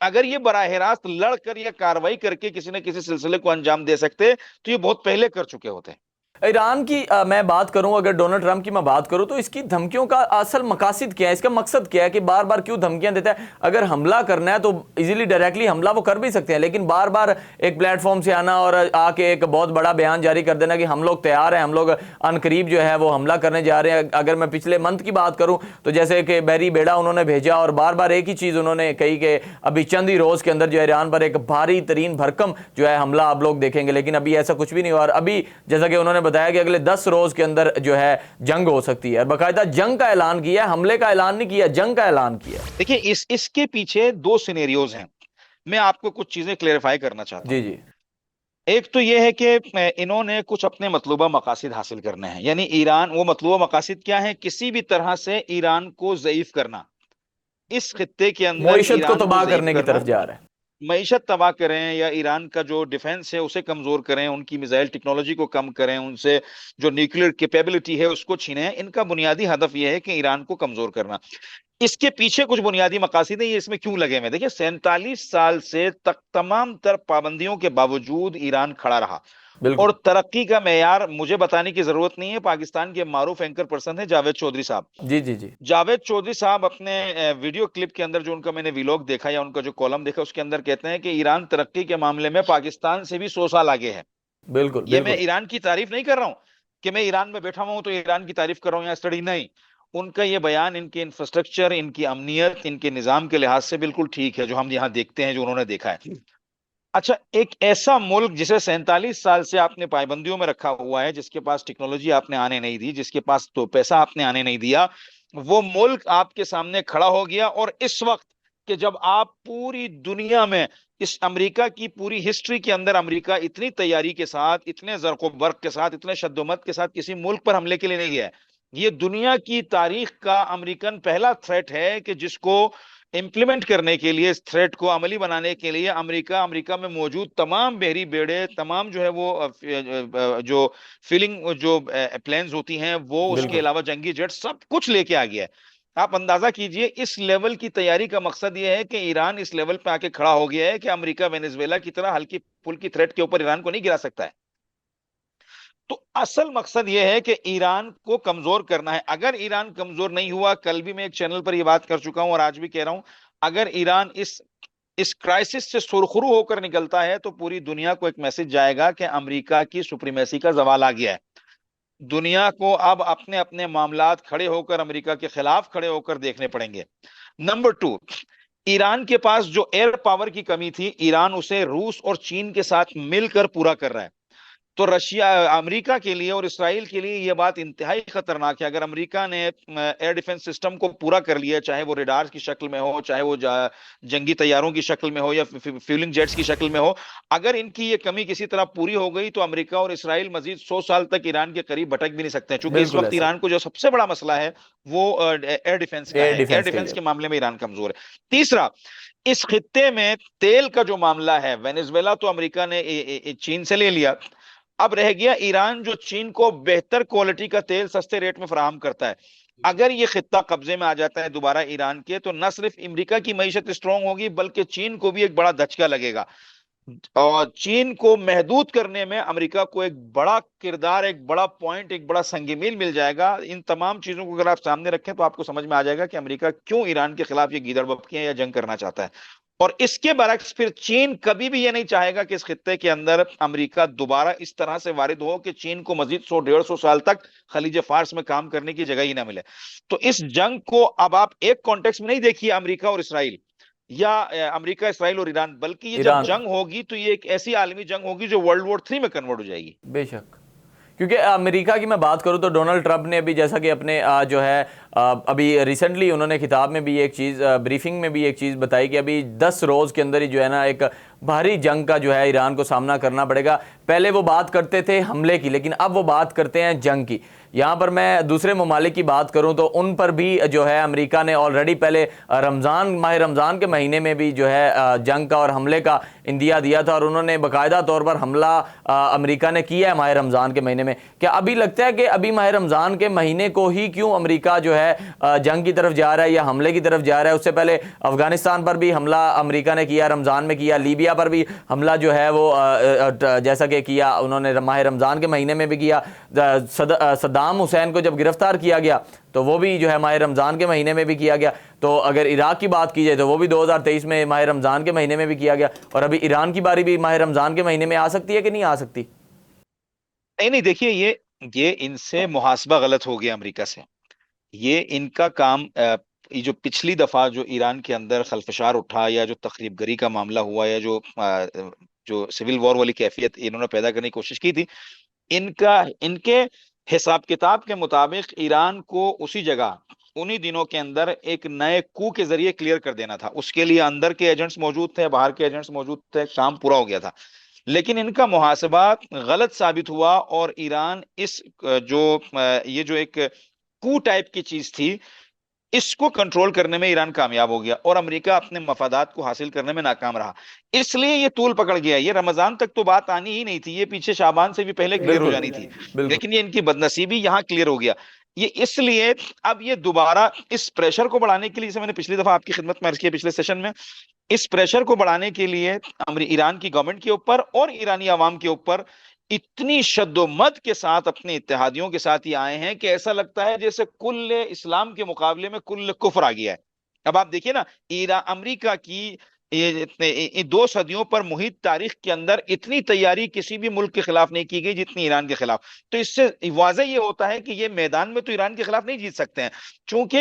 اگر یہ براہ راست لڑ کر یا کاروائی کر کے کسی نہ کسی سلسلے کو انجام دے سکتے تو یہ بہت پہلے کر چکے ہوتے. ایران کی میں بات کروں، اگر ڈونلڈ ٹرمپ کی میں بات کروں تو اس کی دھمکیوں کا اصل مقاصد کیا ہے، اس کا مقصد کیا ہے کہ بار بار کیوں دھمکیاں دیتا ہے؟ اگر حملہ کرنا ہے تو ایزیلی ڈائریکٹلی حملہ وہ کر بھی سکتے ہیں، لیکن بار بار ایک پلیٹ فارم سے آنا اور آ کے ایک بہت بڑا بیان جاری کر دینا کہ ہم لوگ تیار ہیں، ہم لوگ ان قریب جو ہے وہ حملہ کرنے جا رہے ہیں. اگر میں پچھلے منتھ کی بات کروں تو جیسے کہ بحری بیڑا انہوں نے بھیجا اور بار بار ایک ہی چیز انہوں نے کہی کہ ابھی چند ہی روز کے اندر جو ہے ایران پر ایک بھاری ترین بھرکم جو ہے حملہ آپ لوگ دیکھیں گے، لیکن ابھی ایسا کچھ بھی نہیں ہوا. اور ابھی جیسا کہ انہوں نے بتایا کہ اگلے 10 روز کے اندر جو ہے جنگ ہو سکتی ہے، اور باقاعدہ جنگ کا اعلان کیا ہے، حملے کا اعلان نہیں کیا، جنگ کا اعلان کیا. دیکھیں اس کے پیچھے دو سینیریوز ہیں، میں آپ کو کچھ چیزیں کلیریفائی کرنا چاہتا ہوں. جی. ایک تو یہ ہے کہ انہوں نے کچھ اپنے مطلوبہ مقاصد حاصل کرنے ہیں، یعنی ایران، وہ مطلوبہ مقاصد کیا ہے؟ کسی بھی طرح سے ایران کو ضعیف کرنا، اس خطے کے اندر معیشت کو ایران تباہ ضعیف کرنے کی طرف جا رہا ہے. معیشت تباہ کریں یا ایران کا جو ڈیفنس ہے اسے کمزور کریں، ان کی میزائل ٹیکنالوجی کو کم کریں، ان سے جو نیوکلیئر کیپیبلٹی ہے اس کو چھینیں. ان کا بنیادی ہدف یہ ہے کہ ایران کو کمزور کرنا. اس کے پیچھے کچھ بنیادی مقاصد ہیں، یہ اس میں کیوں لگے ہوئے؟ دیکھیں 47 سال سے تک تمام تر پابندیوں کے باوجود ایران کھڑا رہا، بالکل. اور ترقی کا معیار مجھے بتانے کی ضرورت نہیں ہے. پاکستان کے معروف اینکر پرسن ہے جاوید چودھری صاحب. جی. جاوید چودھری صاحب اپنے ویڈیو کلپ کے اندر جو ان کا میں نے ویلوگ دیکھا یا ان کا جو کالم دیکھا اس کے اندر کہتے ہیں کہ ایران ترقی کے معاملے میں پاکستان سے بھی 100 سال آگے ہے. بالکل. یہ میں ایران کی تعریف نہیں کر رہا ہوں کہ میں ایران میں بیٹھا ہوں تو ایران کی تعریف کر رہا ہوں یا اسٹڈی، نہیں. ان کا یہ بیان ان کے انفراسٹرکچر، ان کی امنیت، ان کے نظام کے لحاظ سے بالکل ٹھیک ہے جو ہم یہاں دیکھتے ہیں، جو انہوں نے دیکھا ہے. اچھا، ایک ایسا ملک جسے 47 سال سے آپ نے پابندیوں میں رکھا ہوا ہے، جس کے پاس ٹیکنالوجی آپ نے آنے نہیں دی، جس کے پاس تو پیسہ آپ نے آنے نہیں دیا، وہ ملک آپ کے سامنے کھڑا ہو گیا. اور اس وقت کہ جب آپ پوری دنیا میں اس امریکہ کی پوری ہسٹری کے اندر امریکہ اتنی تیاری کے ساتھ، اتنے زرق و برق کے ساتھ، اتنے شد و مت کے ساتھ کسی ملک پر حملے کے لیے نہیں گیا ہے. یہ دنیا کی تاریخ کا امریکن پہلا تھریٹ ہے کہ جس کو امپلیمنٹ کرنے کے لیے، اس تھریٹ کو عملی بنانے کے لیے امریکہ میں موجود تمام بحری بیڑے، تمام جو ہے وہ جو فیلنگ جو پلینز ہوتی ہیں وہ، اس کے علاوہ جنگی جیٹ، سب کچھ لے کے آ گیا ہے. آپ اندازہ کیجئے اس لیول کی تیاری کا مقصد یہ ہے کہ ایران اس لیول پہ آ کے کھڑا ہو گیا ہے کہ امریکہ وینیزویلا کی طرح ہلکی پھلکی تھریٹ کے اوپر ایران کو نہیں گرا سکتا ہے. تو اصل مقصد یہ ہے کہ ایران کو کمزور کرنا ہے. اگر ایران کمزور نہیں ہوا، کل بھی میں ایک چینل پر یہ بات کر چکا ہوں اور آج بھی کہہ رہا ہوں، اگر ایران اس کرائسس سے سرخرو ہو کر نکلتا ہے تو پوری دنیا کو ایک میسج جائے گا کہ امریکہ کی سپریمیسی کا زوال آ گیا ہے. دنیا کو اب اپنے اپنے معاملات کھڑے ہو کر امریکہ کے خلاف کھڑے ہو کر دیکھنے پڑیں گے. نمبر 2، ایران کے پاس جو ایئر پاور کی کمی تھی، ایران اسے روس اور چین کے ساتھ مل کر پورا کر رہا ہے. تو امریکہ کے لیے اور اسرائیل کے لیے یہ بات انتہائی خطرناک ہے. اگر امریکہ نے ایئر ڈیفنس سسٹم کو پورا کر لیا، چاہے وہ ریڈار کی شکل میں ہو، چاہے وہ جنگی طیاروں کی شکل میں ہو یا فیولنگ جیٹس کی شکل میں ہو، اگر ان کی یہ کمی کسی طرح پوری ہو گئی تو امریکہ اور اسرائیل مزید 100 سال تک ایران کے قریب بھٹک بھی نہیں سکتے ہیں. چونکہ اس وقت ایران کو جو سب سے بڑا مسئلہ ہے وہ ایئر ڈیفنس کا ہے. ایئر ڈیفنس کے معاملے میں ایران کمزور ہے. تیسرا، اس خطے میں تیل کا جو معاملہ ہے، وینیزویلا تو امریکہ نے چین سے لے لیا، اب رہ گیا ایران جو چین کو بہتر کوالٹی کا تیل سستے ریٹ میں فراہم کرتا ہے. اگر یہ خطہ قبضے میں آ جاتا ہے دوبارہ ایران کے، تو نہ صرف امریکہ کی معیشت اسٹرانگ ہوگی بلکہ چین کو بھی ایک بڑا دھچکا لگے گا. اور چین کو محدود کرنے میں امریکہ کو ایک بڑا کردار، ایک بڑا پوائنٹ، ایک بڑا سنگ میل مل جائے گا. ان تمام چیزوں کو اگر آپ سامنے رکھیں تو آپ کو سمجھ میں آ جائے گا کہ امریکہ کیوں ایران کے خلاف یہ گیدڑ بپکیاں یا جنگ کرنا چاہتا ہے. اور اس کے برعکس پھر چین کبھی بھی یہ نہیں چاہے گا کہ اس خطے کے اندر امریکہ دوبارہ اس طرح سے وارد ہو کہ چین کو مزید 100-150 سال تک خلیج فارس میں کام کرنے کی جگہ ہی نہ ملے. تو اس جنگ کو اب آپ ایک کانٹیکس میں نہیں دیکھیے امریکہ اور اسرائیل یا امریکہ، اسرائیل اور ایران، بلکہ یہ جب جنگ ہوگی تو یہ ایک ایسی عالمی جنگ ہوگی جو ورلڈ وار 3 میں کنورٹ ہو جائے گی. بے شک. کیونکہ امریکہ کی میں بات کروں تو ڈونلڈ ٹرمپ نے بھی جیسا کہ اپنے جو ہے ابھی ریسنٹلی انہوں نے خطاب میں بھی ایک چیز، بریفنگ میں بھی ایک چیز بتائی کہ ابھی 10 روز کے اندر ہی جو ہے نا ایک بھاری جنگ کا جو ہے ایران کو سامنا کرنا پڑے گا. پہلے وہ بات کرتے تھے حملے کی، لیکن اب وہ بات کرتے ہیں جنگ کی. یہاں پر میں دوسرے ممالک کی بات کروں تو ان پر بھی جو ہے امریکہ نے آلریڈی پہلے ماہ رمضان کے مہینے میں بھی جو ہے جنگ کا اور حملے کا اندیا دیا تھا، اور انہوں نے باقاعدہ طور پر حملہ امریکہ نے کیا ہے ماہ رمضان کے مہینے میں. کیا ابھی لگتا ہے کہ ابھی ماہ رمضان کے مہینے کو ہی کیوں امریکہ جو ہے جنگ کی طرف جا رہا ہے یا حملے کی طرف جا رہا ہے؟ اس سے پہلے افغانستان پر بھی حملہ امریکہ نے کیا، رمضان میں کیا، لیبیا پر بھی حملہ جو ہے وہ جیسا کہ کیا انہوں نے ماہ رمضان کے مہینے میں بھی کیا. صدام حسین کو جب گرفتار کیا گیا تو وہ بھی جو ہے ماہ رمضان کے مہینے میں بھی کیا گیا. تو اگر عراق کی بات کی جائے تو وہ بھی 2023 میں ماہ رمضان کے مہینے میں بھی کیا گیا، اور ابھی ایران کی باری بھی ماہ رمضان کے مہینے میں آ سکتی ہے کہ نہیں آ سکتی؟ نہیں دیکھیے، یہ ان سے محاسبہ غلط ہو گیا امریکہ سے. یہ ان کا کام یہ جو پچھلی دفعہ جو ایران کے اندر خلفشار اٹھا، یا جو تخریب گری کا معاملہ ہوا، یا جو سول وار والی کیفیت انہوں نے پیدا کرنے کی کوشش کی تھی، ان کے حساب کتاب کے مطابق ایران کو اسی جگہ انہی دنوں کے اندر ایک نئے کو کے ذریعے کلیئر کر دینا تھا. اس کے لیے اندر کے ایجنٹس موجود تھے، باہر کے ایجنٹس موجود تھے، کام پورا ہو گیا تھا. لیکن ان کا محاسبہ غلط ثابت ہوا، اور ایران یہ جو ایک کو ٹائپ کی چیز تھی، اس کو کنٹرول کرنے میں ایران کامیاب ہو گیا، اور امریکہ اپنے مفادات کو حاصل کرنے میں ناکام رہا. اس لیے یہ طول پکڑ گیا. یہ رمضان تک تو بات آنی ہی نہیں تھی، یہ پیچھے شعبان سے بھی پہلے کلیئر ہو بالکل جانی تھی. بالکل. لیکن یہ ان کی بدنصیبی یہاں کلیئر ہو گیا. یہ اس لیے اب یہ دوبارہ اس پریشر کو بڑھانے کے لیے، جسے میں نے پچھلی دفعہ آپ کی خدمت میں عرض کیا پچھلے سیشن میں، اس پریشر کو بڑھانے کے لیے ایران کی گورنمنٹ کے اوپر اور ایرانی عوام کے اوپر اتنی شد و مد کے ساتھ اپنے اتحادیوں کے ساتھ ہی آئے ہیں کہ ایسا لگتا ہے جیسے کل اسلام کے مقابلے میں کل کفر آ گیا ہے. اب آپ دیکھیے نا، امریکہ کی یہ 2 صدیوں پر محیط تاریخ کے اندر اتنی تیاری کسی بھی ملک کے خلاف نہیں کی گئی جتنی ایران کے خلاف. تو اس سے واضح یہ ہوتا ہے کہ یہ میدان میں تو ایران کے خلاف نہیں جیت سکتے ہیں. چونکہ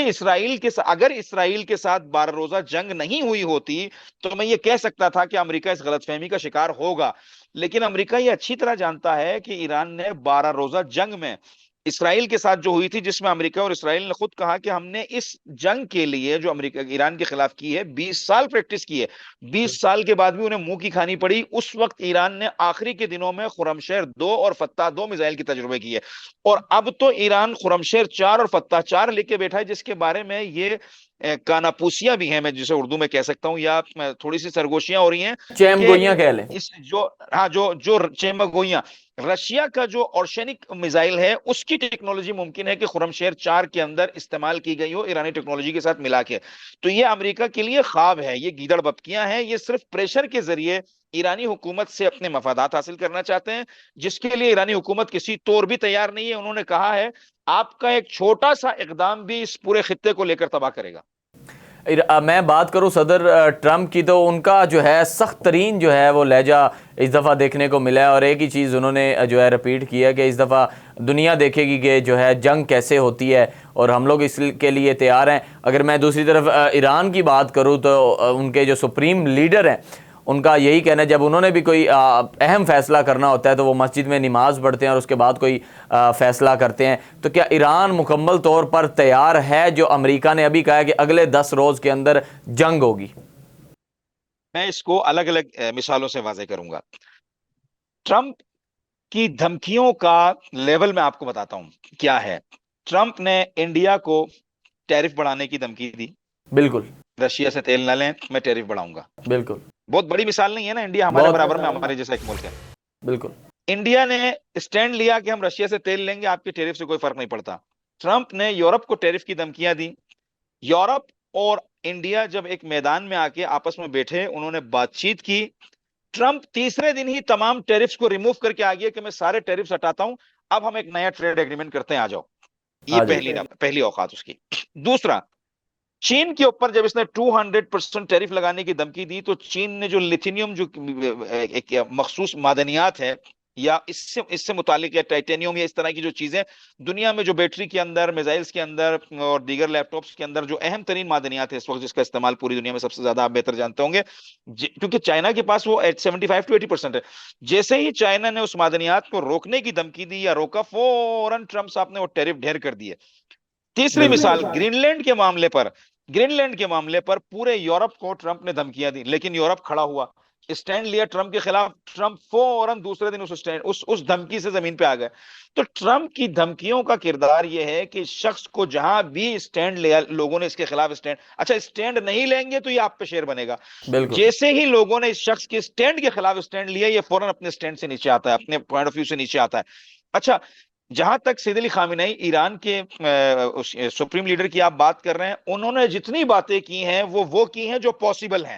اگر اسرائیل کے ساتھ 12 روزہ جنگ نہیں ہوئی ہوتی تو میں یہ کہہ سکتا تھا کہ امریکہ اس غلط فہمی کا شکار ہوگا. لیکن امریکہ یہ اچھی طرح جانتا ہے کہ ایران نے 12 روزہ جنگ میں اسرائیل کے ساتھ جو ہوئی تھی، جس میں امریکہ اور اسرائیل نے خود کہا کہ ہم نے اس جنگ کے لیے جو امریکہ ایران کے خلاف کی ہے 20 سال پریکٹس کی ہے، 20 سال کے بعد بھی انہیں منہ کی کھانی پڑی. اس وقت ایران نے آخری کے دنوں میں خرمشیر 2 اور فتح 2 میزائل کی تجربے کیے، اور اب تو ایران خرمشیر 4 اور فتح 4 لے کے بیٹھا ہے، جس کے بارے میں یہ کاناپوسیاں بھی ہیں، میں جسے اردو میں کہہ سکتا ہوں، یا تھوڑی سی سرگوشیاں ہو رہی ہیں چیم کہ گوئیاں کہہ لیں. جو چیمبر گوئیاں، رشیا کا جو اورشینک میزائل ہے اس کی ٹیکنالوجی ممکن ہے کہ خرمشیر 4 کے اندر استعمال کی گئی ہو ایرانی ٹیکنالوجی کے ساتھ ملا کے. تو یہ امریکہ کے لیے خواب ہے، یہ گیدڑ بپکیاں ہیں. یہ صرف پریشر کے ذریعے ایرانی حکومت سے اپنے مفادات حاصل کرنا چاہتے ہیں، جس کے لیے ایرانی حکومت کسی طور بھی تیار نہیں ہے. انہوں نے کہا ہے آپ کا ایک چھوٹا سا اقدام بھی اس پورے خطے کو لے کر تباہ کرے گا. میں بات کروں صدر ٹرمپ کی، تو ان کا جو ہے سخت ترین جو ہے وہ لہجہ اس دفعہ دیکھنے کو ملا ہے، اور ایک ہی چیز انہوں نے جو ہے رپیٹ کی ہے کہ اس دفعہ دنیا دیکھے گی کہ جو ہے جنگ کیسے ہوتی ہے، اور ہم لوگ اس کے لیے تیار ہیں. اگر میں دوسری طرف ایران کی بات کروں تو ان کے جو سپریم لیڈر ہیں ان کا یہی کہنا ہے، جب انہوں نے بھی کوئی اہم فیصلہ کرنا ہوتا ہے تو وہ مسجد میں نماز پڑھتے ہیں اور اس کے بعد کوئی فیصلہ کرتے ہیں. تو کیا ایران مکمل طور پر تیار ہے؟ جو امریکہ نے ابھی کہا ہے کہ اگلے 10 روز کے اندر جنگ ہوگی. میں اس کو الگ الگ مثالوں سے واضح کروں گا. ٹرمپ کی دھمکیوں کا لیول میں آپ کو بتاتا ہوں کیا ہے. ٹرمپ نے انڈیا کو ٹیرف بڑھانے کی دھمکی دی. بالکل. رشیا سے تیل نہ لیں، میں ٹیرف بڑھاؤں گا. بالکل. بہت بڑی مثال نہیں ہے نا، انڈیا ہمارے برابر میں ہمارے جیسا ایک ملک ہے. بالکل. انڈیا نے اسٹینڈ لیا کہ ہم رشیا سے تیل لیں گے، آپ کے ٹیرف سے کوئی فرق نہیں پڑتا. ٹرمپ نے یورپ کو ٹیرف کی دھمکیاں دی. یورپ اور انڈیا جب ایک میدان میں آ کے آپس میں بیٹھے، انہوں نے بات چیت کی. ٹرمپ تیسرے دن ہی تمام ٹیرفز کو ریموو کر کے آ گیا کہ میں سارے ٹیرفز ہٹاتا ہوں، اب ہم ایک نیا ٹریڈ ایگریمنٹ کرتے ہیں، آ جاؤ. یہ پہلی اوقات اس کی. دوسرا، چین کے اوپر جب اس نے 200% ٹیرف لگانے کی دھمکی دی تو چین نے جو لیتھینیم، جو ایک مخصوص معدنیات ہے، یا اس سے متعلق ہے ٹائٹینیم یا اس طرح کی جو چیزیں دنیا میں جو بیٹری کے اندر، میزائلز کے اندر اور دیگر لیپ ٹاپس کے اندر جو اہم ترین معدنیات ہے اس وقت، جس کا استعمال پوری دنیا میں سب سے زیادہ آپ بہتر جانتے ہوں گے، کیونکہ چائنا کے پاس وہ 75 to 80% ہے. جیسے ہی چائنا نے اس معدنیات کو روکنے کی دھمکی دی یا روکا، فوراً ٹرمپ صاحب نے وہ ٹیرف ڈھیر کر دیے. تیسری مثال، گرین لینڈ کے معاملے پر پورے یورپ کو ٹرمپ نے دھمکیاں دی، لیکن یورپ کھڑا ہوا. اسٹینڈ لیا ٹرمپ کے خلاف، ٹرمپ فوراً دوسرے دن اس دھمکی سے زمین پہ آ گئے۔ تو ٹرمپ کی دھمکیوں کا کردار یہ ہے کہ شخص کو جہاں بھی اسٹینڈ لیا، لوگوں نے اس کے خلاف اسٹینڈ، اچھا اسٹینڈ نہیں لیں گے تو یہ آپ پہ شیر بنے گا۔ بالکل جیسے ہی لوگوں نے اس شخص کے اسٹینڈ کے خلاف اسٹینڈ لیا، یہ فوراً اپنے اسٹینڈ سے نیچے آتا ہے، اپنے پوائنٹ آف ویو سے نیچے آتا ہے۔ اچھا، جہاں تک سید علی خامنہئی ایران کے سپریم لیڈر کی آپ بات کر رہے ہیں، انہوں نے جتنی باتیں کی ہیں وہ کی ہیں جو پاسبل ہیں،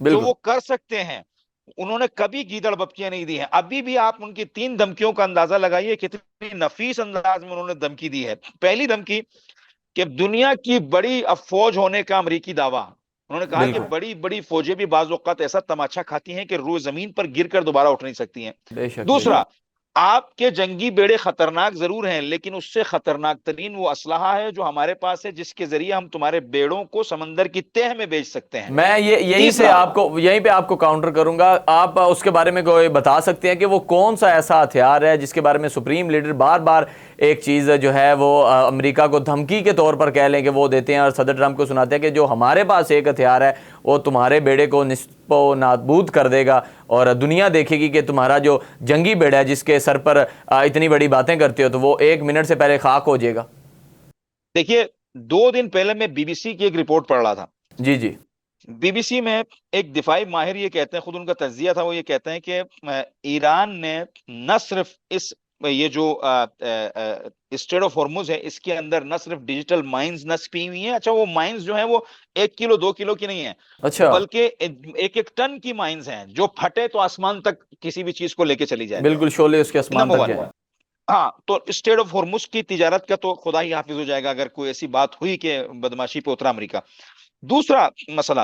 جو بالکل وہ کر سکتے ہیں۔ انہوں نے کبھی گیدڑ بپکیاں نہیں دی ہیں۔ ابھی بھی آپ ان کی 3 دھمکیوں کا اندازہ لگائیے کتنی نفیس انداز میں انہوں نے دھمکی دی ہے۔ پہلی دھمکی کہ دنیا کی بڑی فوج ہونے کا امریکی دعویٰ، انہوں نے کہا کہ بالکل بڑی بڑی فوجیں بھی بعض اوقات ایسا تماچا کھاتی ہیں کہ روز زمین پر گر کر دوبارہ اٹھ نہیں سکتی ہیں۔ بے شک دوسرا، آپ کے جنگی بیڑے خطرناک ضرور ہیں، لیکن اس سے خطرناک ترین وہ اسلحہ ہے جو ہمارے پاس ہے، جس کے ذریعے ہم تمہارے بیڑوں کو سمندر کی تہ میں بیچ سکتے ہیں۔ میں یہیں پہ آپ کو کاؤنٹر کروں گا۔ آپ اس کے بارے میں کوئی بتا سکتے ہیں کہ وہ کون سا ایسا ہتھیار ہے جس کے بارے میں سپریم لیڈر بار بار ایک چیز جو ہے وہ امریکہ کو دھمکی کے طور پر کہہ لیں کہ وہ دیتے ہیں، اور صدر ٹرمپ کو سناتے ہیں کہ جو ہمارے پاس ایک ہتھیار ہے وہ تمہارے بیڑے کو نصف و نابود کر دے گا، اور دنیا دیکھے گی کہ تمہارا جو جنگی بیڑا ہے جس کے سر پر اتنی بڑی باتیں کرتے ہو تو وہ 1 منٹ سے پہلے خاک ہو جائے گا۔ دیکھیے، 2 دن پہلے میں بی بی سی کی ایک رپورٹ پڑھ رہا تھا۔ جی جی بی بی سی میں ایک دفاعی ماہر یہ کہتے ہیں، خود ان کا تجزیہ تھا، وہ یہ کہتے ہیں کہ ایران نے نہ صرف یہ جو اسٹریٹ آف ہارمز ہے، اس کے اندر نہ صرف ڈیجیٹل مائنز نصبی ہوئی ہیں، اچھا وہ مائنز جو ہیں وہ 1 کلو 2 کلو کی نہیں ہیں، اچھا بلکہ 1 ٹن کی مائنز ہیں، جو پھٹے تو آسمان تک کسی بھی چیز کو لے کے چلی جائے۔ بالکل، شعلے اس کے آسمان نمبر تک 1، جائیں۔ ہاں، تو اسٹریٹ آف ہارمز کی تجارت کا تو خدا ہی حافظ ہو جائے گا اگر کوئی ایسی بات ہوئی کہ بدماشی پہ اترا امریکہ۔ دوسرا مسئلہ،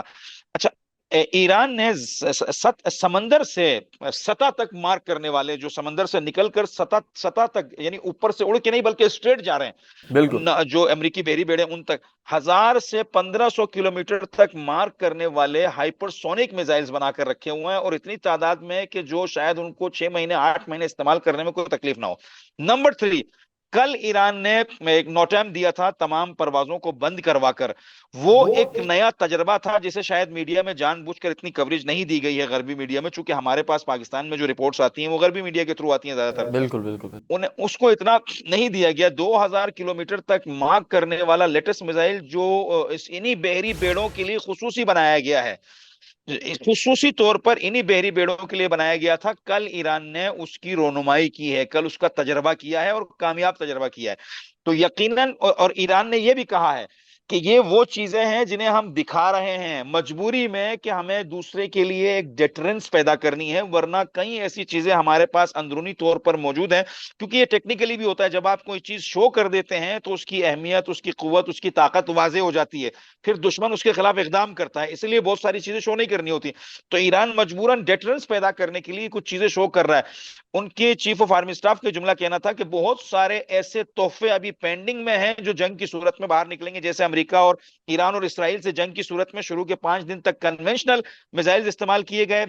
اچھا ایران نے سمندر سے سطح تک مارک کرنے والے، جو سمندر سے نکل کر سطح تک، یعنی اوپر سے اڑ کے نہیں بلکہ اسٹریٹ جا رہے بالکل ہیں، جو امریکی بحری بیڑے ان تک 1000 سے 1500 کلومیٹر تک مارک کرنے والے ہائپر سونک میزائلز بنا کر رکھے ہوئے ہیں، اور اتنی تعداد میں کہ جو شاید ان کو 6 مہینے 8 مہینے استعمال کرنے میں کوئی تکلیف نہ ہو۔ نمبر 3، کل ایران نے ایک نوٹائم دیا تھا تمام پروازوں کو بند کروا کر، وہ ایک نیا تجربہ تھا جسے شاید میڈیا میں جان بوجھ کر اتنی کوریج نہیں دی گئی ہے غربی میڈیا میں، چونکہ ہمارے پاس پاکستان میں جو رپورٹس آتی ہیں وہ غربی میڈیا کے تھرو آتی ہیں زیادہ تر، بالکل بالکل انہیں اس کو اتنا نہیں دیا گیا۔ 2000 کلومیٹر تک مارک کرنے والا لیٹسٹ میزائل جو انہی بحری بیڑوں کے لیے خصوصی بنایا گیا ہے، خصوصی طور پر انہی بحری بیڑوں کے لیے بنایا گیا تھا، کل ایران نے اس کی رونمائی کی ہے، کل اس کا تجربہ کیا ہے اور کامیاب تجربہ کیا ہے۔ تو یقیناً، اور ایران نے یہ بھی کہا ہے کہ یہ وہ چیزیں ہیں جنہیں ہم دکھا رہے ہیں مجبوری میں کہ ہمیں دوسرے کے لیے ایک ڈیٹرنس پیدا کرنی ہے، ورنہ کئی ایسی چیزیں ہمارے پاس اندرونی طور پر موجود ہیں، کیونکہ یہ ٹیکنیکلی بھی ہوتا ہے، جب آپ کوئی چیز شو کر دیتے ہیں تو اس کی اہمیت، اس کی قوت، اس کی طاقت واضح ہو جاتی ہے، پھر دشمن اس کے خلاف اقدام کرتا ہے، اس لیے بہت ساری چیزیں شو نہیں کرنی ہوتی۔ تو ایران مجبوراً ڈیٹرنس پیدا کرنے کے لیے کچھ چیزیں شو کر رہا ہے۔ ان کے چیف آف آرمی اسٹاف کا جملہ کہنا تھا کہ بہت سارے ایسے تحفے ابھی پینڈنگ میں ہیں جو جنگ کی صورت میں باہر نکلیں گے، جیسے امریکہ اور ایران اور اسرائیل سے جنگ کی صورت میں شروع کے 5 دن تک کنونشنل میزائلز استعمال کیے گئے،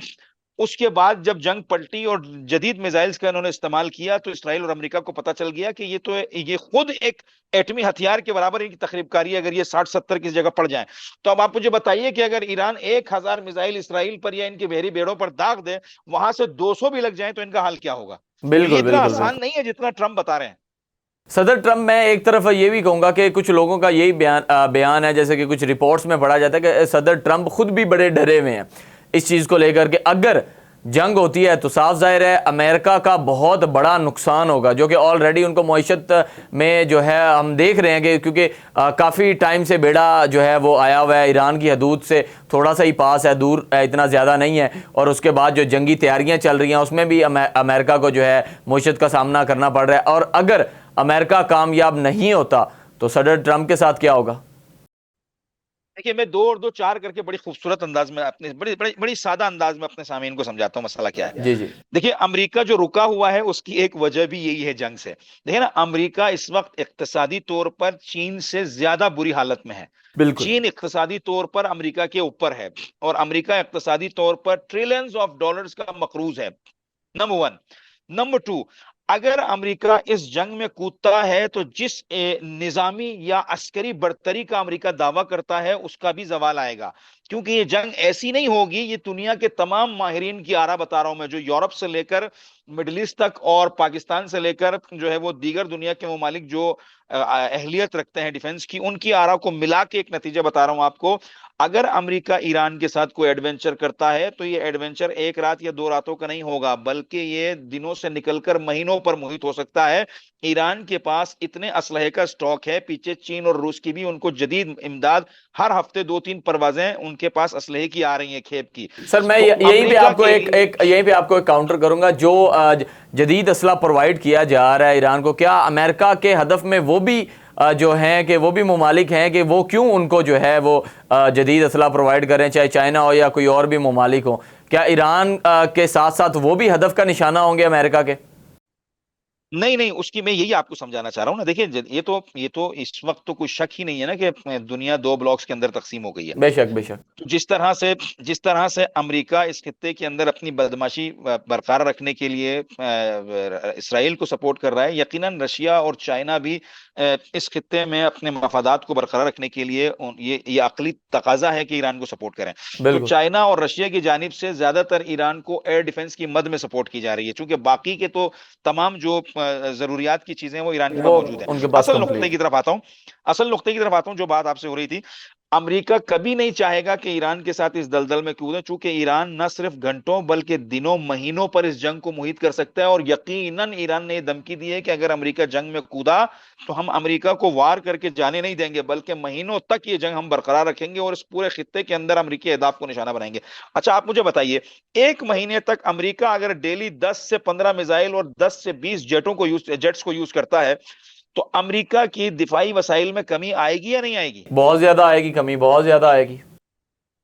اس کے بعد جب جنگ پلٹی اور جدید میزائلز کا انہوں نے استعمال کیا تو اسرائیل اور امریکہ کو پتا چل گیا کہ یہ خود ایک ایٹمی ہتھیار کے برابر ان کی تخریب کاری ہے اگر یہ 60-70 کسی جگہ پڑ جائیں۔ تو اب آپ مجھے بتائیے کہ اگر ایران 1000 میزائل اسرائیل پر یا ان کے بحری بیڑوں پر داغ دے، وہاں سے 200 بھی لگ جائیں تو ان کا حال کیا ہوگا؟ تو یہ اتنا آسان نہیں ہے جتنا ٹرمپ بتا رہے ہیں۔ صدر ٹرمپ، میں ایک طرف یہ بھی کہوں گا کہ کچھ لوگوں کا یہی بیان ہے، جیسے کہ کچھ رپورٹس میں پڑھا جاتا ہے کہ صدر ٹرمپ خود بھی بڑے ڈرے ہوئے ہیں اس چیز کو لے کر کہ اگر جنگ ہوتی ہے تو صاف ظاہر ہے امریکہ کا بہت بڑا نقصان ہوگا، جو کہ آلریڈی ان کو معیشت میں جو ہے ہم دیکھ رہے ہیں کہ کیونکہ کافی ٹائم سے بیڑا جو ہے وہ آیا ہوا ہے ایران کی حدود سے تھوڑا سا ہی پاس ہے، دور اتنا زیادہ نہیں ہے، اور اس کے بعد جو جنگی تیاریاں چل رہی ہیں اس میں بھی امریکہ کو جو ہے معیشت کا سامنا کرنا پڑ رہا ہے، اور اگر امریکہ کامیاب نہیں ہوتا تو صدر ٹرمپ کے ساتھ کیا ہوگا؟ دیکھیے، میں 2 اور 2 4 کر کے بڑی خوبصورت انداز میں اپنے بڑی سادہ انداز میں اپنے سامعین کو سمجھاتا ہوں مسئلہ کیا ہے۔ جی جی دیکھیے، امریکہ جو رکا ہوا ہے اس کی ایک وجہ بھی یہی ہے جنگ سے۔ دیکھیں نا، امریکہ اس وقت اقتصادی طور پر چین سے زیادہ بری حالت میں ہے، بالکل چین اقتصادی طور پر امریکہ کے اوپر ہے، اور امریکہ اقتصادی طور پر ٹریلینز آف ڈالرز کا مقروض ہے، نمبر 1۔ نمبر 2، اگر امریکہ اس جنگ میں کودتا ہے تو جس نظامی یا عسکری برتری کا امریکہ دعویٰ کرتا ہے اس کا بھی زوال آئے گا، کیونکہ یہ جنگ ایسی نہیں ہوگی، یہ دنیا کے تمام ماہرین کی آرا بتا رہا ہوں میں، جو یورپ سے لے کر مڈل ایسٹ تک اور پاکستان سے لے کر جو ہے وہ دیگر دنیا کے ممالک جو اہلیت رکھتے ہیں ڈیفنس کی، ان کی آرا کو ملا کے ایک نتیجہ بتا رہا ہوں آپ کو. اگر امریکہ ایران کے ساتھ کوئی ایڈونچر کرتا ہے تو یہ ایڈونچر ایک رات یا 2 راتوں کا نہیں ہوگا، بلکہ یہ دنوں سے نکل کر مہینوں پر محیط ہو سکتا ہے. ایران کے پاس اتنے اسلحے کا سٹاک ہے، پیچھے چین اور روس کی بھی ان کو جدید امداد، ہر ہفتے 2-3 پروازیں ان کے پاس اسلحے کی آ رہی ہیں، کھیپ کی. سر میں تو یہیں پہ امریکہ آپ کو کے یہیں پہ آپ کو ایک کاؤنٹر کروں گا. جو جدید اسلحہ پرووائڈ کیا جا رہا ہے ایران کو، کیا امریکہ کے ہدف میں وہ بھی جو ہیں کہ وہ بھی ممالک ہیں کہ وہ کیوں ان کو جو ہے وہ جدید اسلحہ پرووائڈ کریں، چاہے چائنا ہو یا کوئی اور بھی ممالک ہوں؟ کیا ایران کے ساتھ ساتھ وہ بھی ہدف کا نشانہ ہوں گے امریکہ کے؟ نہیں نہیں، اس کی میں یہی آپ کو سمجھانا چاہ رہا ہوں نا. دیکھیں یہ تو اس وقت تو کوئی شک ہی نہیں ہے نا کہ دنیا 2 بلاکس کے اندر تقسیم ہو گئی ہے. بے شک بے شک. تو جس طرح سے امریکہ اس خطے کے اندر اپنی بدماشی برقرار رکھنے کے لیے اسرائیل کو سپورٹ کر رہا ہے، یقیناً رشیا اور چائنا بھی اس خطے میں اپنے مفادات کو برقرار رکھنے کے لیے یہ عقلی تقاضا ہے کہ ایران کو سپورٹ کریں. تو بالکل. چائنا اور رشیا کی جانب سے زیادہ تر ایران کو ایئر ڈیفنس کی مد میں سپورٹ کی جا رہی ہے، چونکہ باقی کے تو تمام جو ضروریات کی چیزیں وہ ایران کے پاس وہ موجود ہیں. ان کے پاس اصل نقطے کمپلیٹ. کی طرف آتا ہوں، جو بات آپ سے ہو رہی تھی. امریکہ کبھی نہیں چاہے گا کہ ایران کے ساتھ اس دلدل میں کودے، چونکہ ایران نہ صرف گھنٹوں بلکہ دنوں مہینوں پر اس جنگ کو محیط کر سکتا ہے. اور یقیناً ایران نے یہ دھمکی دی ہے کہ اگر امریکہ جنگ میں کودا تو ہم امریکہ کو وار کر کے جانے نہیں دیں گے، بلکہ مہینوں تک یہ جنگ ہم برقرار رکھیں گے اور اس پورے خطے کے اندر امریکی اہداف کو نشانہ بنائیں گے. اچھا آپ مجھے بتائیے، 1 مہینے تک امریکہ اگر ڈیلی 10 سے 15 میزائل اور 10 سے 20 جیٹس کو یوز کرتا ہے تو امریکہ کی دفاعی وسائل میں کمی آئے گی یا نہیں آئے گی؟ بہت زیادہ آئے گی کمی، بہت زیادہ آئے گی.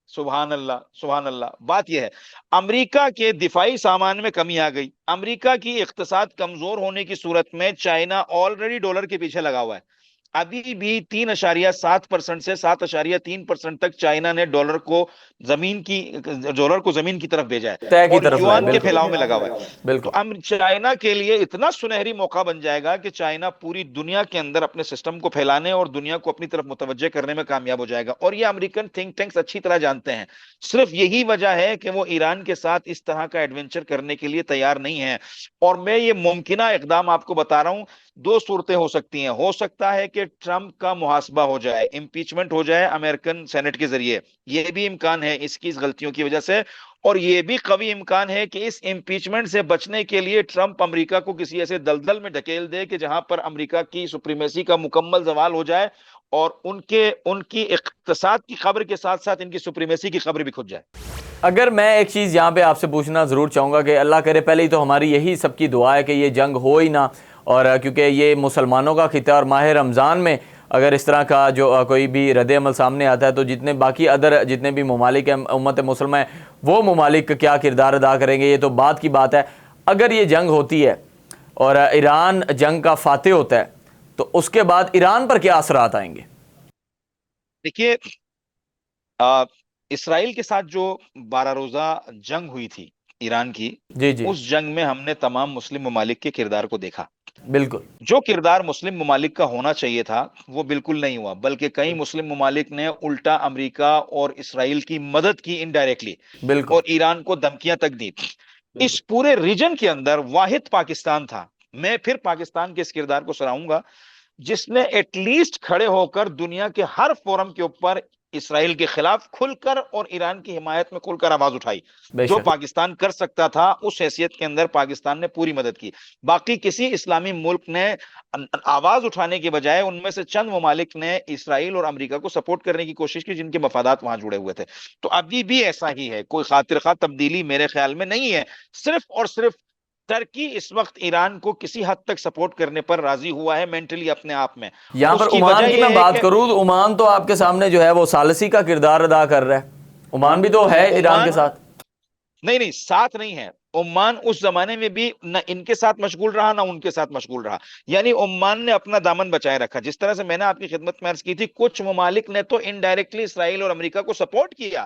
سبحان اللہ سبحان اللہ. بات یہ ہے، امریکہ کے دفاعی سامان میں کمی آ گئی. امریکہ کی اقتصاد کمزور ہونے کی صورت میں چائنا آلریڈی ڈالر کے پیچھے لگا ہوا ہے. ابھی بھی 3.7% سے 7.3% تک چائنا نے ڈالر کو زمین کی طرف بھیجا ہے طے کی اور طرف لائے. یوان کے بالکل پھیلاؤ میں لگا ہوا ہے. تو بالکل. چائنا کے لیے اتنا سنہری موقع بن جائے گا کہ چائنا پوری دنیا کے اندر اپنے سسٹم کو پھیلانے اور دنیا کو اپنی طرف متوجہ کرنے میں کامیاب ہو جائے گا. اور یہ امریکن تھنک ٹینکس اچھی طرح جانتے ہیں. صرف یہی وجہ ہے کہ وہ ایران کے ساتھ اس طرح کا ایڈونچر کرنے کے لیے تیار نہیں ہے. اور میں یہ ممکنہ اقدام آپ کو بتا رہا ہوں، 2 صورتیں ہو سکتی ہیں. ہو سکتا ہے کہ ٹرمپ کا محاسبہ ہو جائے، امپیچمنٹ ہو جائے امریکن سینٹ کے ذریعے، یہ بھی امکان ہے اس کی غلطیوں کی وجہ سے. اور یہ بھی قوی امکان ہے کہ اس امپیچمنٹ سے بچنے کے لیے ٹرمپ امریکہ کو کسی ایسے دلدل میں ڈھکیل دے کہ جہاں پر امریکہ کی سپریمیسی کا مکمل زوال ہو جائے اور ان کی اقتصاد کی خبر کے ساتھ ساتھ ان کی سپریمیسی کی خبر بھی کھد جائے. اگر میں ایک چیز یہاں پہ آپ سے پوچھنا ضرور چاہوں گا کہ اللہ کرے، پہلے ہی تو ہماری یہی سب کی دعا ہے کہ یہ جنگ ہو ہی نہ، اور کیونکہ یہ مسلمانوں کا خطہ اور ماہ رمضان میں اگر اس طرح کا جو کوئی بھی رد عمل سامنے آتا ہے تو جتنے بھی ممالک ہیں امت مسلمہ ہیں، وہ ممالک کیا کردار ادا کریں گے، یہ تو بات کی بات ہے. اگر یہ جنگ ہوتی ہے اور ایران جنگ کا فاتح ہوتا ہے تو اس کے بعد ایران پر کیا اثرات آئیں گے؟ دیکھیے، اسرائیل کے ساتھ جو 12 روزہ جنگ ہوئی تھی ایران کی، جی جی اس جنگ میں ہم نے تمام مسلم ممالک کے کردار کو دیکھا. بالکل. جو کردار مسلم ممالک کا ہونا چاہیے تھا وہ بالکل نہیں ہوا، بلکہ کئی مسلم ممالک نے الٹا امریکہ اور اسرائیل کی مدد کی انڈائریکٹلی، بالکل. اور ایران کو دھمکیاں تک دی. اس پورے ریجن کے اندر واحد پاکستان تھا. میں پھر پاکستان کے اس کردار کو سراہوں گا جس نے ایٹ لیسٹ کھڑے ہو کر دنیا کے ہر فورم کے اوپر اسرائیل کے خلاف کھل کر اور ایران کی حمایت میں کھل کر آواز اٹھائی. بے جو شک. پاکستان کر سکتا تھا اس حیثیت کے اندر پاکستان نے پوری مدد کی. باقی کسی اسلامی ملک نے آواز اٹھانے کے بجائے ان میں سے چند ممالک نے اسرائیل اور امریکہ کو سپورٹ کرنے کی کوشش کی جن کے مفادات وہاں جڑے ہوئے تھے. تو ابھی بھی ایسا ہی ہے، کوئی خاطر خواہ تبدیلی میرے خیال میں نہیں ہے. صرف اور صرف ترکی اس وقت ایران کو کسی حد تک سپورٹ کرنے پر راضی ہوا ہے مینٹلی اپنے آپ میں. یہاں پر اس کی عمان وجہ کی میں یہ ہے بات کہ کروں تو عمان تو آپ کے سامنے جو ہے وہ ثالثی کا کردار ادا کر رہا ہے. عمان بھی تو ہے ایران کے عمان ساتھ. نہیں ساتھ نہیں ہے. عمان اس زمانے میں بھی نہ ان کے ساتھ مشغول رہا نہ ان کے ساتھ مشغول رہا. یعنی عمان نے اپنا دامن بچائے رکھا. جس طرح سے میں نے آپ کی خدمت میں عرض کی تھی، کچھ ممالک نے تو انڈائریکٹلی اسرائیل اور امریکہ کو سپورٹ کیا.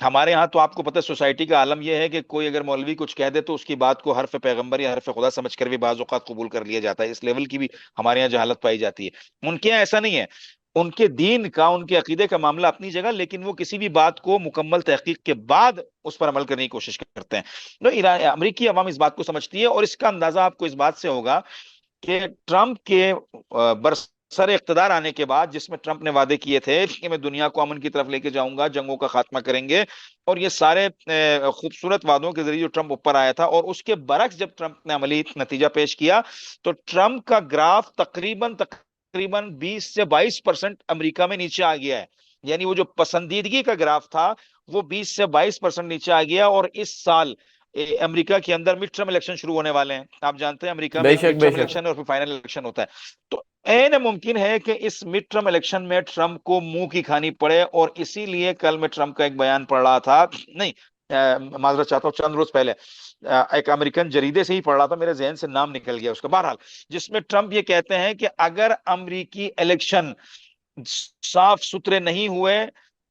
ہمارے ہاں تو آپ کو پتہ ہے سوسائٹی کا عالم یہ ہے کہ کوئی اگر مولوی کچھ کہہ دے تو اس کی بات کو حرف پیغمبر یا حرف خدا سمجھ کر بھی بعض اوقات قبول کر لیا جاتا ہے. اس لیول کی بھی ہمارے یہاں جہالت پائی جاتی ہے. ان کے یہاں ایسا نہیں ہے. ان کے دین کا، ان کے عقیدے کا معاملہ اپنی جگہ، لیکن وہ کسی بھی بات کو مکمل تحقیق کے بعد اس پر عمل کرنے کی کوشش کرتے ہیں. امریکی عوام اس بات کو سمجھتی ہے، اور اس کا اندازہ آپ کو اس بات سے ہوگا کہ ٹرمپ کے برسر اقتدار آنے کے بعد، جس میں ٹرمپ نے وعدے کیے تھے کہ میں دنیا کو امن کی طرف لے کے جاؤں گا، جنگوں کا خاتمہ کریں گے، اور یہ سارے خوبصورت وعدوں کے ذریعے جو ٹرمپ اوپر آیا تھا، اور اس کے برعکس جب ٹرمپ نے عملی نتیجہ پیش کیا تو ٹرمپ کا گراف تقریباً 20 سے 22% امریکہ میں نیچے آ گیا ہے. یعنی وہ جو پسندیدگی کا گراف تھا وہ 20 سے 22% نیچے آ گیا. اور اس سال امریکہ کے اندر مڈ ٹرم الیکشن شروع ہونے والے ہیں. آپ جانتے ہیں امریکہ میں بے ایک شک مڈ بے ٹرم شک. الیکشن ہے اور پھر فائنل الیکشن ہوتا ہے. تو عین ممکن ہے کہ اس مڈ ٹرم الیکشن میں ٹرمپ کو منہ کی کھانی پڑے. اور اسی لیے کل میں ٹرمپ کا ایک بیان پڑھ رہا تھا، نہیں معذرت چاہتا ہوں، چند روز پہلے ایک امریکن جریدے سے ہی پڑھ رہا تھا، میرے ذہن سے نام نکل گیا اس کا، بہرحال جس میں ٹرمپ یہ کہتے ہیں کہ اگر امریکی الیکشن صاف ستھرے نہیں ہوئے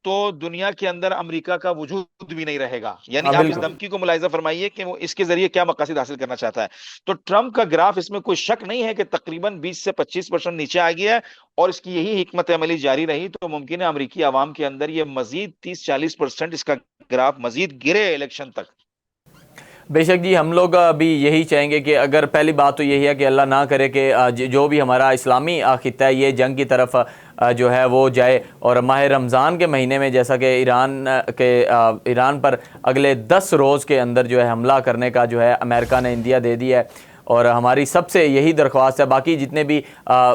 تو دنیا کے اندر امریکہ کا وجود بھی نہیں رہے گا. ہاں یعنی آپ اس بالکل. دھمکی کو ملاحظہ فرمائیے کہ وہ اس کے ذریعے کیا مقاصد حاصل کرنا چاہتا ہے. تو ٹرمپ کا گراف، اس میں کوئی شک نہیں ہے کہ تقریباً 20 سے 25% نیچے آ گیا ہے، اور اس کی یہی حکمت عملی جاری رہی تو ممکن ہے امریکی عوام کے اندر یہ مزید 30-40% اس کا گراف مزید گرے الیکشن تک. بے شک جی، ہم لوگ بھی یہی چاہیں گے کہ اگر پہلی بات تو یہی ہے کہ اللہ نہ کرے کہ جو بھی ہمارا اسلامی خطہ ہے یہ جنگ کی طرف جو ہے وہ جائے. اور ماہ رمضان کے مہینے میں جیسا کہ ایران پر اگلے 10 روز کے اندر جو ہے حملہ کرنے کا جو ہے امریکہ نے عندیہ دے دی ہے، اور ہماری سب سے یہی درخواست ہے. باقی جتنے بھی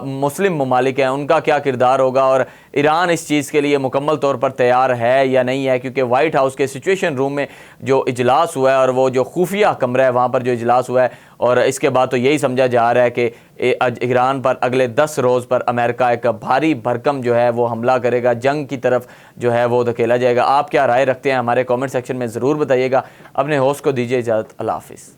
مسلم ممالک ہیں ان کا کیا کردار ہوگا، اور ایران اس چیز کے لیے مکمل طور پر تیار ہے یا نہیں ہے، کیونکہ وائٹ ہاؤس کے سچویشن روم میں جو اجلاس ہوا ہے اور وہ جو خفیہ کمرہ ہے وہاں پر جو اجلاس ہوا ہے، اور اس کے بعد تو یہی سمجھا جا رہا ہے کہ ایران پر اگلے 10 روز پر امریکہ ایک بھاری بھرکم جو ہے وہ حملہ کرے گا، جنگ کی طرف جو ہے وہ دھکیلا جائے گا. آپ کیا رائے رکھتے ہیں ہمارے کامنٹ سیکشن میں ضرور بتائیے گا. اپنے ہوسٹ کو دیجیے اجازت. اللہ حافظ.